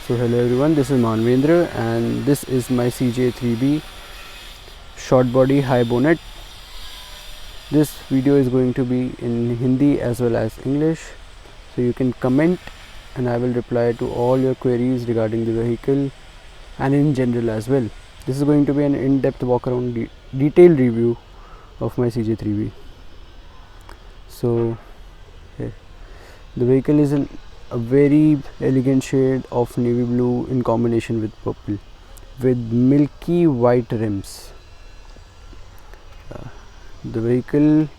So hello everyone, this is Manvendra and this is my CJ3B short body high bonnet. This video is going to be in Hindi as well as English, so you can comment and I will reply to all your queries regarding the vehicle and in general as well. This is going to be an in-depth walk around detailed review of my CJ3B. So the vehicle is in a very elegant shade of navy blue in combination with purple with milky white rims. The vehicle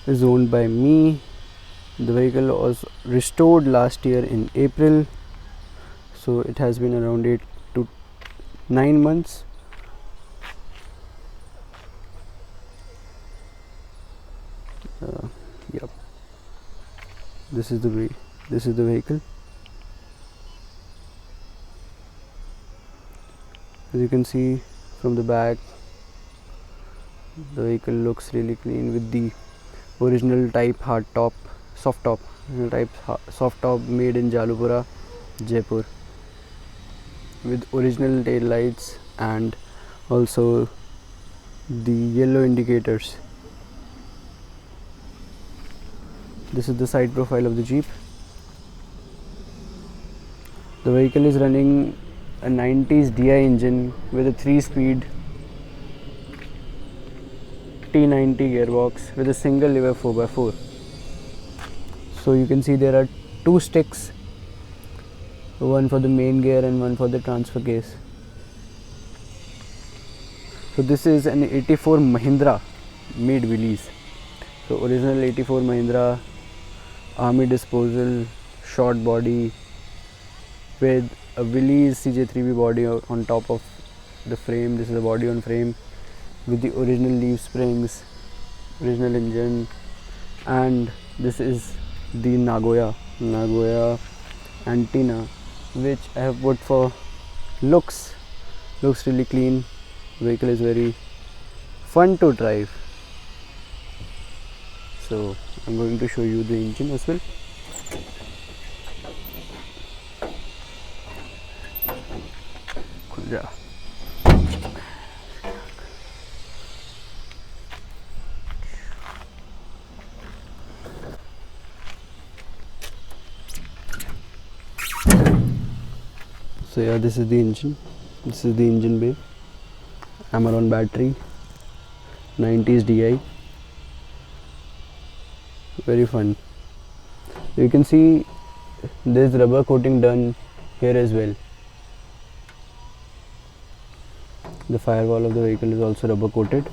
is owned by me. The vehicle was restored last year in April, so it has been around 8 to 9 months. Yep, this is the vehicle. As you can see from the back, the vehicle looks really clean with the original type soft top made in Jalupura, Jaipur, with original tail lights and also the yellow indicators. This is the side profile of the Jeep. The vehicle is running a 90s DI engine with a 3-speed T90 gearbox with a single lever 4x4. So you can see there are 2 sticks, one for the main gear and one for the transfer case. So this is an 84 Mahindra made Willys. So original 84 Mahindra army disposal short body with a Willys CJ3B body on top of the frame. This is a body on frame with the original leaf springs, original engine, and this is the Nagoya antenna, which I have put for looks really clean. Vehicle is very fun to drive. So I'm going to show you the engine as well. So yeah, this is the engine. This is the engine bay. Amaron battery, 90s DI. Very fun. You can see there's rubber coating done here as well. The firewall of the vehicle is also rubber coated.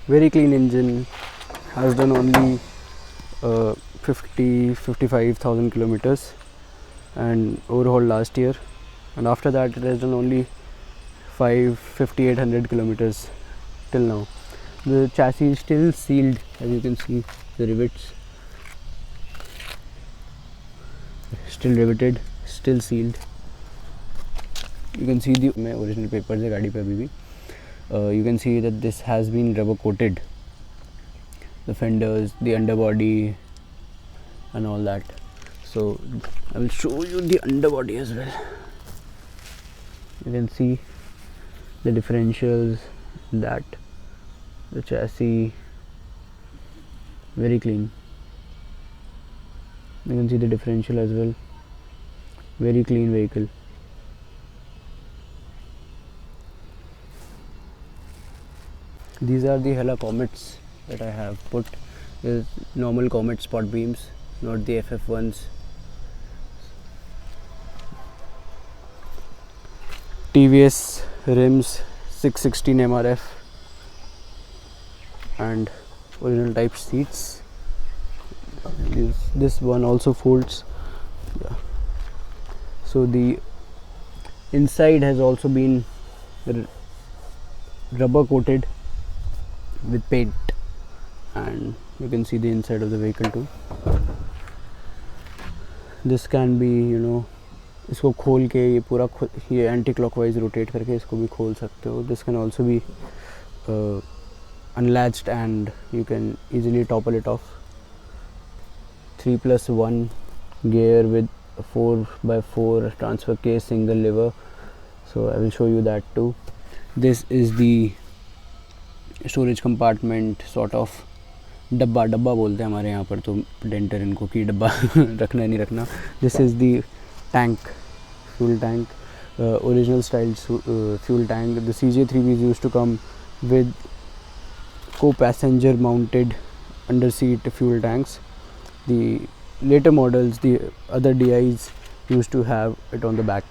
Very clean engine, has done only 55,000 kilometers and overhauled last year, and after that it has done only 5,800 kilometers till now. The chassis is still sealed, as you can see, the rivets still riveted, still sealed. You can see the original papers है गाड़ी पे अभी भी. You can see that this has been rubber coated, the fenders, the underbody and all that. So I will show you the underbody as well. You can see the differentials, that the chassis, very clean. You can see the differential as well, very clean vehicle. These are the Hella Comets that I have put. There's normal Comet spot beams, not the FF ones. TVS rims, 616 MRF and original type seats. This one also folds. Yeah. So the inside has also been rubber coated with paint, and you can see the inside of the vehicle too. This can be, इसको खोल के ये पूरा ये anti clockwise rotate करके इसको भी खोल सकते हो. This can also be unlatched and you can easily topple it off. 3+1 gear with 4x4 transfer case, single lever, so I will show you that too. This is the storage compartment, sort of डब्बा बोलते हैं हमारे यहाँ पर, तो denter इनको कि डब्बा रखना नहीं रखना. This is the tank, fuel tank, original style fuel tank. The CJ3B used to come with co-passenger mounted under seat fuel tanks. The later models, the other DIs used to have it on the back.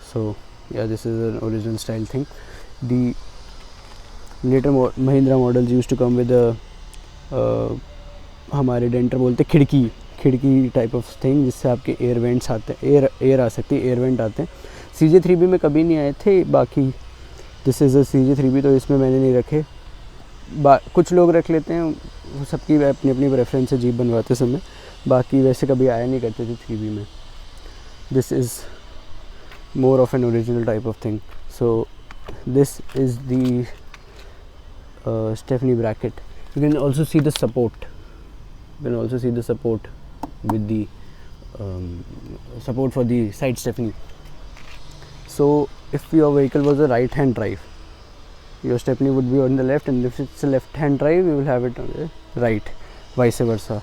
So yeah, this is an original style thing. The later Mahindra models used to come with a हमारे denter बोलते खिड़की type of thing, जिससे आपके air vents आते हैं, air आ सकती है, air vent आते हैं. CJ3B में कभी नहीं आए थे. बाकी दिस इज़ अ CJ3B, तो इसमें मैंने नहीं रखे. कुछ लोग रख लेते हैं, सबकी अपनी अपनी प्रेफरेंस है जीप बनवाते समय. बाकी वैसे कभी आया नहीं करते थे 3B में. This is more of an original type of thing. So this is the Stephanie bracket. You can also see the support. You can also see the support with the support for the side Stephanie. So if your vehicle was a right hand drive, your Stephanie would be on the left, and if it's a left hand drive, you will have it on the right, vice versa.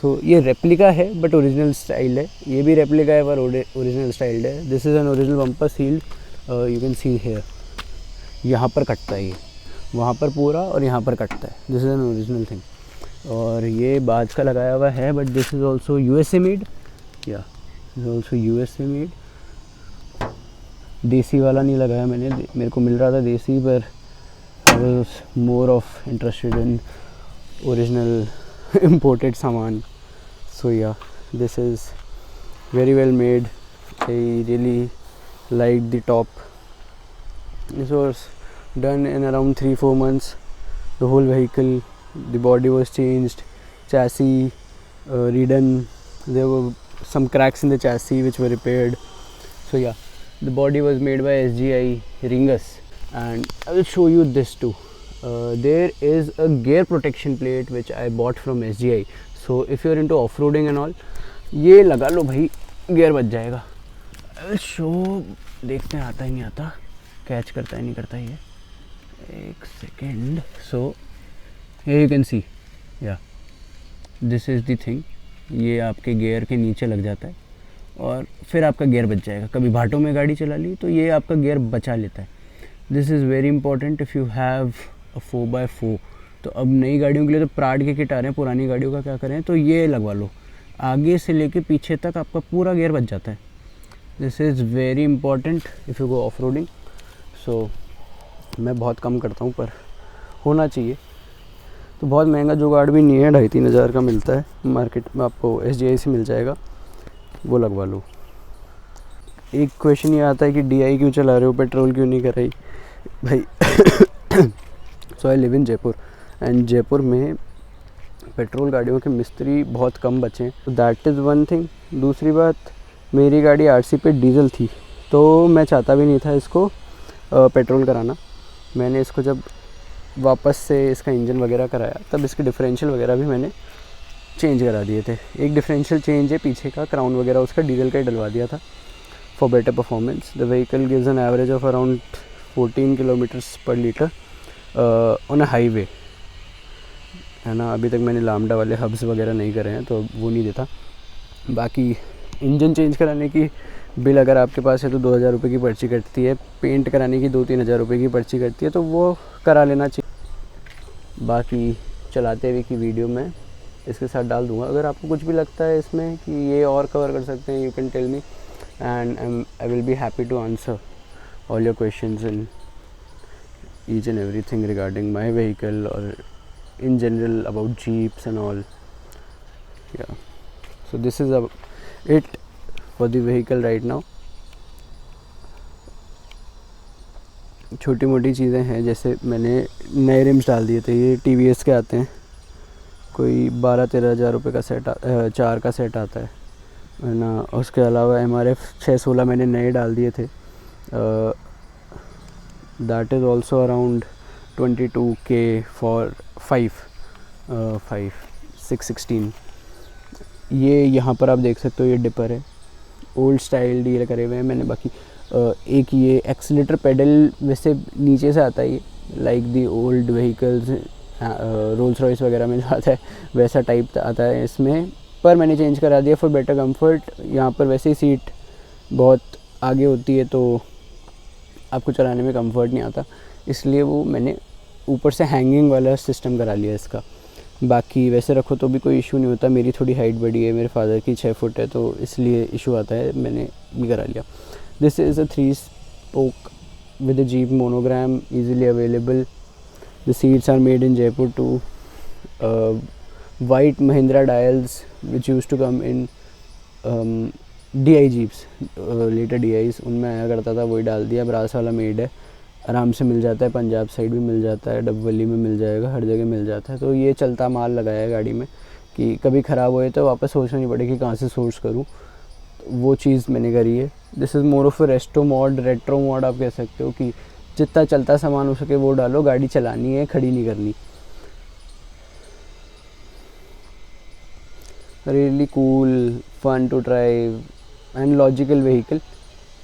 So ये replica है but original style है. ये भी replica है पर original styled है. This is an original bumper sealed. You can see here, यहाँ पर कटता है ये, वहाँ पर पूरा और यहाँ पर कटता है. This is an original thing. और ये बाज का लगाया हुआ है, but this is also USA made. या इज़ ऑल्सो USA मेड. देसी वाला नहीं लगाया मैंने, मेरे को मिल रहा था देसी, पर I was more of interested in original imported सामान. सो या, this is very well made. I really like the top. This was done in around 3-4 months. The whole vehicle, the body was changed, chassis redone. There were some cracks in the chassis which were repaired. So yeah, the body was made by SGI Ringus, and I will show you this too. There is a gear protection plate which I bought from SGI. So if you're into off-roading and all, ये लगा लो भाई, gear बच जाएगा. I will show. देखते हैं आता है नहीं आता, कैच करता है नहीं करता ये. एक second. So here you can see, yeah, this is the thing. ये आपके गियर के नीचे लग जाता है और फिर आपका गियर बच जाएगा. कभी भाटों में गाड़ी चला ली तो ये आपका गियर बचा लेता है. This is very important if you have a 4x4. तो अब नई गाड़ियों के लिए तो प्राड के किट आ रहे हैं, पुरानी गाड़ियों का क्या करें, तो ये लगवा लो. आगे से लेके पीछे तक आपका पूरा गियर बच जाता है. This is very important if you go off roading. So मैं बहुत कम करता हूँ, पर होना चाहिए. तो बहुत महंगा जुगाड़ भी नहीं है, 2,500-3 हज़ार का मिलता है मार्केट में, आपको SGI से मिल जाएगा, वो लगवा लो. एक क्वेश्चन ये आता है कि DI क्यों चला रहे हो, पेट्रोल क्यों नहीं कर रही भाई. So I live in Jaipur, and Jaipur में पेट्रोल गाड़ियों के मिस्त्री बहुत कम बचे हैं. तो दैट इज़ वन थिंग. दूसरी बात, मेरी गाड़ी RC पे डीजल थी, तो मैं चाहता भी नहीं था इसको पेट्रोल कराना. मैंने इसको जब वापस से इसका इंजन वगैरह कराया, तब इसके डिफरेंशियल वगैरह भी मैंने चेंज करा दिए थे. एक डिफरेंशियल चेंज है पीछे का, क्राउन वगैरह उसका डीजल का ही डलवा दिया था for better performance. The vehicle gives an average of around 14 kilometres पर लीटर ऑन अ हाईवे, है ना. अभी तक मैंने लामडा वाले हब्स वगैरह नहीं करे हैं, तो वो नहीं देता. बाकी इंजन चेंज कराने की बिल अगर आपके पास है तो 2,000 रुपये की पर्ची कटती है. पेंट कराने की 2-3 हज़ार रुपये की पर्ची कटती है, तो वो करा लेना चाहिए. बाकी चलाते हुए की वीडियो में इसके साथ डाल दूंगा. अगर आपको कुछ भी लगता है इसमें कि ये और कवर कर सकते हैं, you can tell me, and I will be happy to answer all your questions in each and everything regarding my vehicle और in general about jeeps and all. Yeah, so this is it for the vehicle right now. छोटी मोटी चीज़ें हैं, जैसे मैंने नए RIMS डाल दिए थे. ये TVS के आते हैं, कोई 12-13 हज़ार रुपये का सेट 4 का सेट आता है ना. उसके अलावा MRF 616 मैंने नए डाल दिए थे. That is also around 22K for 616। ये यहाँ पर आप देख सकते हो, ये डिपर है, ओल्ड स्टाइल डील करे हुए हैं मैंने। बाकी एक ये एक्सीलेटर पेडल वैसे नीचे से आता है, ये like the old vehicles Rolls Royce वगैरह में जो आता है वैसा टाइप आता है इसमें, पर मैंने चेंज करा दिया फॉर बेटर कंफर्ट। यहाँ पर वैसे ही सीट बहुत आगे होती है तो आपको चलाने में कंफर्ट नहीं आता, इसलिए वो मैंने ऊपर से हैंगिंग वाला सिस्टम करा लिया इसका। बाकी वैसे रखो तो भी कोई इशू नहीं होता। मेरी थोड़ी हाइट बड़ी है, मेरे फादर की 6 फुट है, तो इसलिए इशू आता है, मैंने ये करा लिया। This is a 3 spoke with a Jeep monogram, easily available. The seats are made in Jaipur too. White Mahindra dials which used to come in DI Jeeps, later DIs, उनमें आया करता था, वही डाल दिया। ब्रास वाला मेड है, आराम से मिल जाता है, पंजाब साइड भी मिल जाता है, डबवली में मिल जाएगा, हर जगह मिल जाता है। तो ये चलता माल लगाया है गाड़ी में कि कभी ख़राब होए तो वापस सोचना नहीं पड़े कि कहाँ से सोर्स करूँ, तो वो चीज़ मैंने करी है। This is more of retro mod आप कह सकते हो कि जितना चलता सामान हो सके वो डालो, गाड़ी चलानी है, खड़ी नहीं करनी। Really cool, fun to drive and logical vehicle.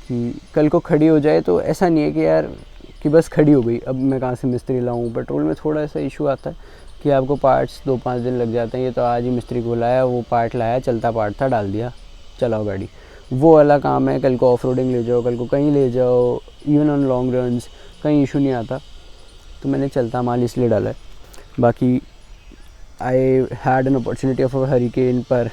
कि कल को खड़ी हो जाए तो ऐसा नहीं है कि यार कि बस खड़ी हो गई, अब मैं कहाँ से मिस्त्री लाऊं। पेट्रोल में थोड़ा ऐसा इशू आता है कि आपको पार्ट्स 2-5 दिन लग जाते हैं। ये तो आज ही मिस्त्री को लाया, वो पार्ट लाया, चलता पार्ट था, डाल दिया, चलाओ गाड़ी। वो वाला काम है, कल को ऑफ रोडिंग ले जाओ, कल को कहीं ले जाओ, इवन ऑन लॉन्ग रन्स कहीं इशू नहीं आता। तो मैंने चलता माल इसलिए डाला है। बाकी I had an opportunity of a hurricane, पर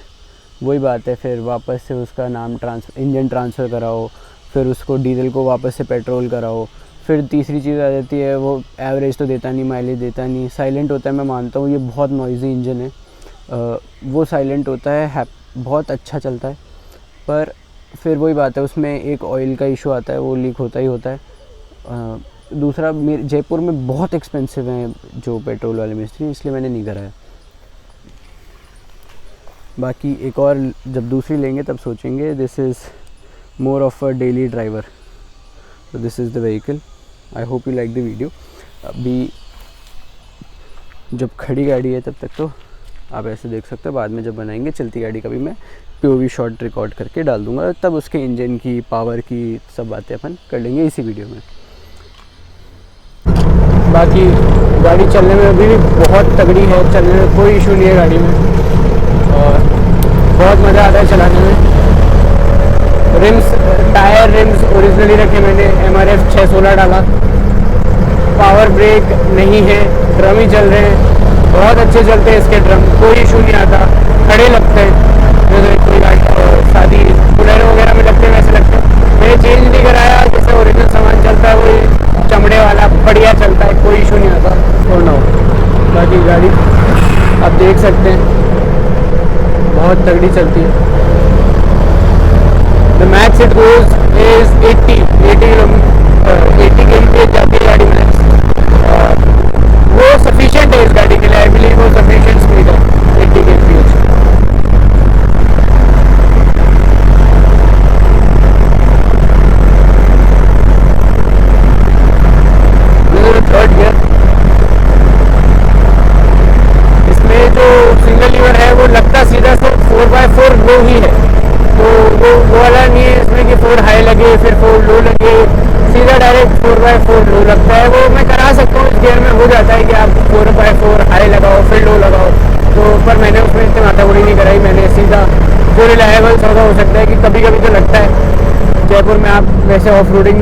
वही बात है, फिर वापस से उसका नाम इंजन ट्रांसफ़र कराओ, फिर उसको डीजल को वापस से पेट्रोल कराओ। फिर तीसरी चीज़ आ जाती है, वो एवरेज तो देता नहीं, माइलेज देता नहीं, साइलेंट होता है। मैं मानता हूँ ये बहुत नॉइज़ी इंजन है, वो साइलेंट होता है, बहुत अच्छा चलता है, पर फिर वही बात है, उसमें एक ऑयल का इशू आता है, वो लीक होता ही होता है। दूसरा, मेरे जयपुर में बहुत एक्सपेंसिव हैं जो पेट्रोल वाले मिस्त्री, इसलिए मैंने नहीं कराया। बाकी एक और जब दूसरी लेंगे तब सोचेंगे। This is more of a daily driver, तो this is the vehicle. I hope you like the video. अभी जब खड़ी गाड़ी है तब तक तो आप ऐसे देख सकते हो, बाद में जब बनाएंगे चलती गाड़ी का भी मैं POV शॉट रिकॉर्ड करके डाल दूंगा, तब उसके इंजन की पावर की सब बातें अपन कर लेंगे इसी वीडियो में। बाकी गाड़ी चलने में अभी भी बहुत तगड़ी है, चलने में कोई इशू नहीं है गाड़ी में, और बहुत मज़ा आता है चलाने में। टायर रिम्स ओरिजिनली रखे मैंने, MRF 616 डाला, पावर ब्रेक नहीं है, ड्रम ही चल रहे हैं, बहुत अच्छे चलते हैं इसके ड्रम, कोई इशू नहीं आता, खड़े लगते हैं जैसे कोई शादी बुलेरो वगैरह में लगते हैं वैसे लगते हैं। मैंने चेंज नहीं कराया, जैसे ओरिजिनल सामान चलता है वही चमड़े वाला बढ़िया चलता है, कोई इशू नहीं आता। और ना बाकी गाड़ी आप देख सकते हैं बहुत तगड़ी चलती है। The max it goes is 80 km जाती है गाड़ी मैक्स, वो सफिशिएंट है इस गाड़ी के लिए। आई बिलीव वो सफिशिएंट स्पीड है 80 km। थर्ड गियर, इसमें जो सिंगल लीवर है वो लगता सीधा से 4x4 लो ही है, तो वो वाला नहीं है इसमें कि 4 हाई लगे फिर 4 लो लगे, सीधा डायरेक्ट 4x4 लो लगता है। वो मैं करा सकता हूँ, इस गियर में हो जाता है कि आप 4x4 हाई लगाओ फिर लो लगाओ, तो पर मैंने उसमें इतनी माथामुड़ी नहीं कराई, मैंने सीधा जो रिलायबल सौदा हो सकता है कि कभी कभी तो लगता है। जयपुर में आप वैसे ऑफ रोडिंग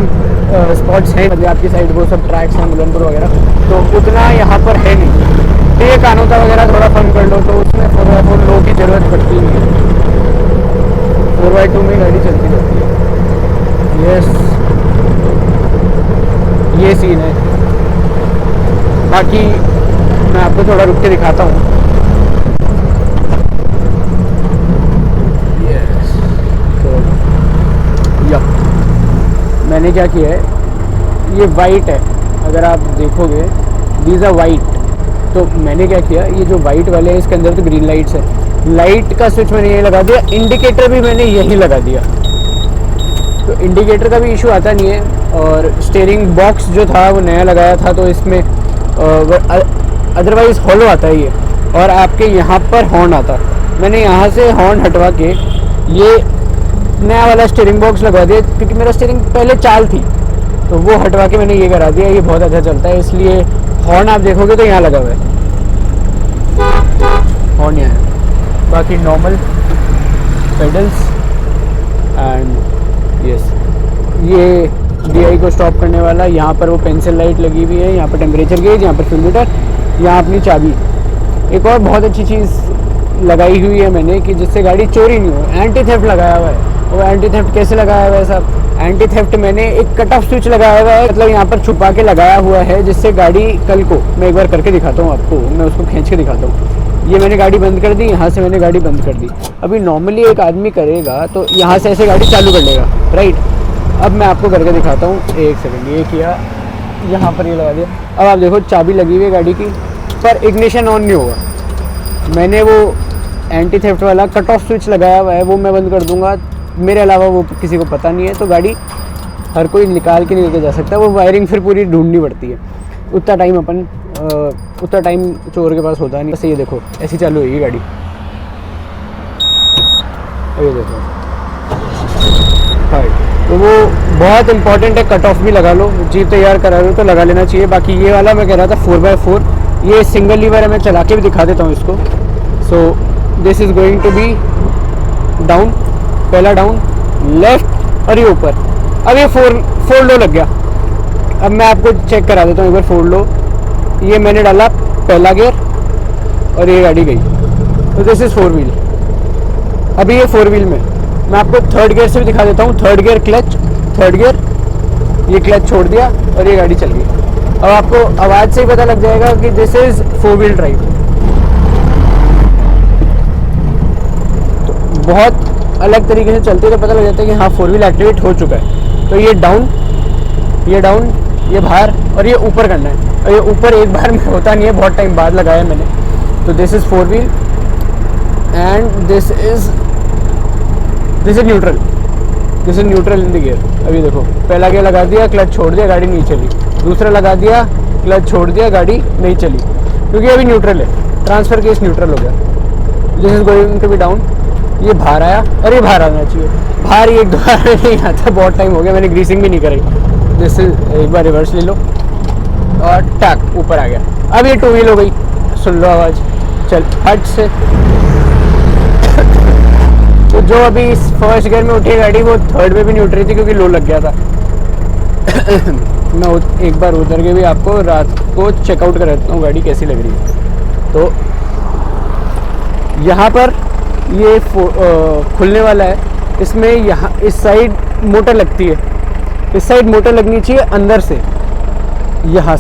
स्पॉट्स हैं, पंजाब की साइड वो सब ट्रैक्स हैं बुलंदपुर वगैरह, तो उतना यहाँ पर है नहीं। ये कानोता वगैरह थोड़ा फन कर लो तो उसमें 4x4 लो की ज़रूरत पड़ती नहीं है, 4x2 में गाड़ी चलती रहती है। यस, ये सीन है। बाकी मैं आपको थोड़ा रुक के दिखाता हूँ। यस, तो मैंने क्या किया है, ये वाइट है, अगर आप देखोगे दीज आर वाइट, तो मैंने क्या किया, ये जो वाइट वाले हैं इसके अंदर तो ग्रीन लाइट्स है, लाइट का स्विच मैंने ये लगा दिया, इंडिकेटर भी मैंने यही लगा दिया, तो इंडिकेटर का भी इशू आता नहीं है। और स्टीयरिंग बॉक्स जो था वो नया लगाया था, तो इसमें अदरवाइज़ हॉलो आता है ये, और आपके यहाँ पर हॉर्न आता है। मैंने यहाँ से हॉर्न हटवा के ये नया वाला स्टीयरिंग बॉक्स लगवा दिया, क्योंकि मेरा स्टीयरिंग पहले चाल थी, तो वो हटवा के मैंने ये करा दिया। ये बहुत अच्छा चलता है, इसलिए हॉर्न आप देखोगे तो यहाँ लगा हुआ है, हॉर्न यहाँ है। बाकी नॉर्मल पेडल्स एंड यस, ये DI को स्टॉप करने वाला। यहाँ पर वो पेंसिल लाइट लगी हुई है, यहाँ पर टेम्परेचर गेज, यहाँ पर फ्यूल मीटर, यहाँ अपनी चाबी। एक और बहुत अच्छी चीज़ लगाई हुई है मैंने कि जिससे गाड़ी चोरी नहीं हो, एंटी थेफ्ट लगाया हुआ है। वो एंटी थेफ्ट कैसे लगाया हुआ है साहब? एंटी थेफ्ट मैंने एक कट ऑफ स्विच लगाया हुआ है, मतलब यहाँ पर छुपा के लगाया हुआ है, जिससे गाड़ी कल को, मैं एक बार करके दिखाता हूँ आपको, मैं उसको खींच के दिखाता हूँ। ये मैंने गाड़ी बंद कर दी, यहाँ से मैंने गाड़ी बंद कर दी। अभी नॉर्मली एक आदमी करेगा तो यहाँ से ऐसे गाड़ी चालू कर लेगा, राइट। अब मैं आपको करके दिखाता हूँ, एक सेकेंड। ये किया, यहाँ पर ये लगा दिया। अब आप देखो चाबी लगी हुई है गाड़ी की, पर इग्निशन ऑन नहीं होगा। मैंने वो एंटी थेफ्ट वाला कट ऑफ स्विच लगाया हुआ है, वो मैं बंद कर दूंगा, मेरे अलावा वो किसी को पता नहीं है, तो गाड़ी हर कोई निकाल के नहीं लेके जा सकता। वो वायरिंग फिर पूरी ढूंढनी पड़ती है, उतना टाइम चोर के पास होता नहीं। बस ये देखो ऐसी चालू होगी गाड़ी, ये देखो। हाँ, तो वो बहुत इंपॉर्टेंट है, कट ऑफ भी लगा लो, जीप तैयार करा लो तो लगा लेना चाहिए। बाकी ये वाला मैं कह रहा था 4x4, ये सिंगल लीवर है, मैं चला के भी दिखा देता हूँ इसको। So this is going to be down, पहला डाउन, लेफ्ट, और ये ऊपर। अब ये फोर लो लग गया। अब मैं आपको चेक करा देता हूँ एक बार फोर लो। ये मैंने डाला पहला गियर और ये गाड़ी गई, तो दिस इज़ 4 व्हील। अभी ये 4 व्हील में मैं आपको थर्ड गियर से भी दिखा देता हूँ। Third gear clutch, third gear, ये क्लच छोड़ दिया और ये गाड़ी चल गई। अब आपको आवाज़ से ही पता लग जाएगा कि दिस इज़ 4 व्हील ड्राइव। तो बहुत अलग तरीके से चलती है, तो पता लग जाता है कि हाँ 4 व्हील एक्टिवेट हो चुका है। तो ये डाउन, ये बाहर, और ये ऊपर करना है। और ये ऊपर एक बार में होता नहीं है, बहुत टाइम बाद लगाया मैंने। तो this is 4 wheel and this is neutral, this is neutral in the gear. अभी देखो, पहला गियर लगा दिया, क्लच छोड़ दिया, गाड़ी नहीं चली। दूसरा लगा दिया, क्लच छोड़ दिया, गाड़ी नहीं चली, क्योंकि अभी न्यूट्रल है, ट्रांसफ़र केस न्यूट्रल हो गया। This is going to be down. ये बाहर आया, और ये बाहर आना चाहिए। बाहर एक दो बार नहीं आता, बहुत टाइम हो गया, मैंने ग्रीसिंग भी नहीं करी। जैसे एक बार रिवर्स ले लो और टैक ऊपर आ गया। अब ये 2 व्हील हो गई, सुन लो आवाज़, चल हट से। तो जो अभी इस फर्स्ट गियर में उठी गाड़ी, वो थर्ड में भी नहीं उठ रही थी, क्योंकि लो लग गया था। मैं एक बार उतर के भी आपको रात को चेकआउट कर देता हूँ गाड़ी कैसी लग रही है। तो यहाँ पर ये खुलने वाला है, इसमें यहाँ इस साइड मोटर लगती है, इस साइड मोटर लगनी चाहिए अंदर से, यहाँ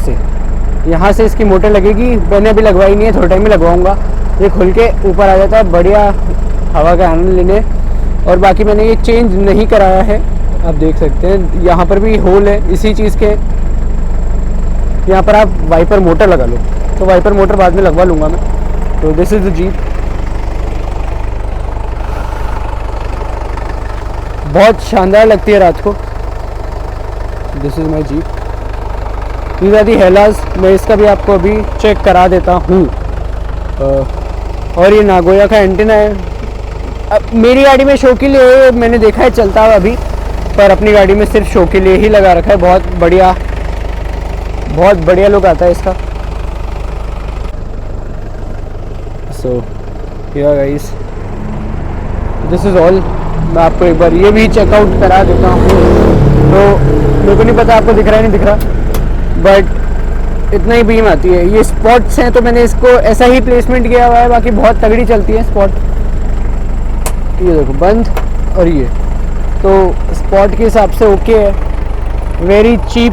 से इसकी मोटर लगेगी। मैंने अभी लगवाई नहीं है, थोड़े टाइम में लगवाऊंगा। ये खुल के ऊपर आ जाता है, बढ़िया हवा का आनंद लेने। और बाकी मैंने ये चेंज नहीं कराया है, आप देख सकते हैं यहाँ पर भी होल है इसी चीज़ के। यहाँ पर आप वाइपर मोटर लगा लो, तो वाइपर मोटर बाद में लगवा लूँगा मैं। तो दिस इज़ द जीप, बहुत शानदार लगती है रात को। This is my jeep, these are the Hellas. मैं इसका भी आपको अभी चेक करा देता हूँ। और ये नागोया का एंटीना है। अब मेरी गाड़ी में शो के लिए मैंने देखा है चलता हुआ अभी, पर अपनी गाड़ी में सिर्फ शो के लिए ही लगा रखा है। बहुत बढ़िया लुक आता है इसका। सो या गाइस, दिस इज़ ऑल। मैं आपको एक बार ये भी चेकआउट करा देता हूँ। तो मेरे को नहीं पता आपको दिख रहा है नहीं दिख रहा, बट इतना ही बीम आती है। ये स्पॉट्स हैं, तो मैंने इसको ऐसा ही प्लेसमेंट किया हुआ है। बाकी बहुत तगड़ी चलती है स्पॉट। ये देखो बंद, और ये तो स्पॉट के हिसाब से ओके है। Very cheap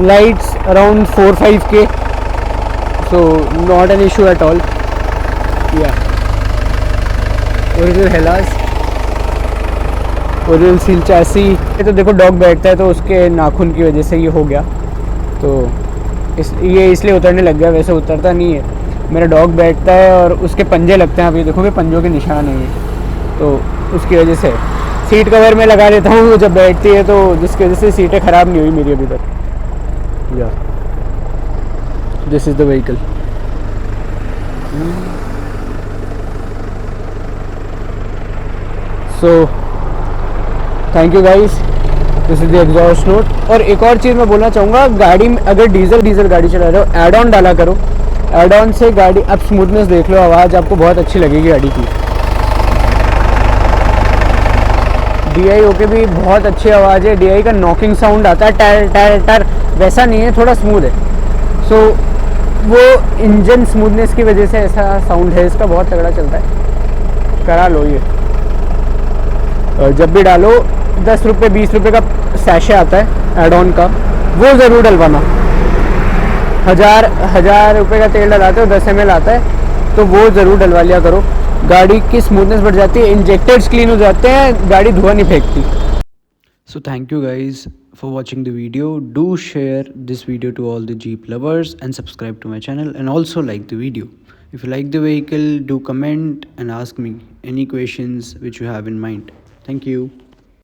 lights, around 4-5K, so not an issue at all. या ओरिजिनल हेलास, ओरिजिनल सील चैसी। तो देखो डॉग बैठता है, तो उसके नाखून की वजह से ये हो गया। तो ये इसलिए उतरने लग गया, वैसे उतरता नहीं है। मेरा डॉग बैठता है और उसके पंजे लगते हैं। आप ये देखोगे पंजों के निशान हैं, तो उसकी वजह से सीट कवर में लगा देता हूँ जब बैठती है, तो जिसकी वजह से सीटें ख़राब नहीं हुई मेरी अभी तक। या This is the vehicle. So thank you guys. This is the exhaust note. और एक और चीज़ मैं बोलना चाहूँगा, गाड़ी में अगर डीजल गाड़ी चला रहे हो, एड ऑन डाला करो. एड ऑन से गाड़ी, अब स्मूथनेस देख लो, आवाज़ आपको बहुत अच्छी लगेगी गाड़ी की. DI ओके भी बहुत अच्छी आवाज़ है. DI का नॉकिंग साउंड आता है, टर टर टर, वैसा नहीं है, थोड़ा स्मूथ है. सो वो इंजन स्मूथनेस की वजह से ऐसा साउंड है इसका, बहुत तगड़ा चलता है. करा लो ये. जब भी डालो 10 रुपये 20 रुपये का सैशे आता है एड ऑन का, वो ज़रूर डलवाना. 1000 रुपये का तेल डलाते हो, 10 ml आता है, तो वो ज़रूर डलवा लिया करो. गाड़ी की स्मूथनेस बढ़ जाती है, इंजेक्टर्स क्लीन हो जाते हैं, गाड़ी धुआं नहीं फेंकती. So thank you guys for watching the video. Do share this video to all the Jeep lovers and subscribe to my channel, and also like the video. If you like the vehicle, do comment and ask me any questions which you have in mind. Thank you.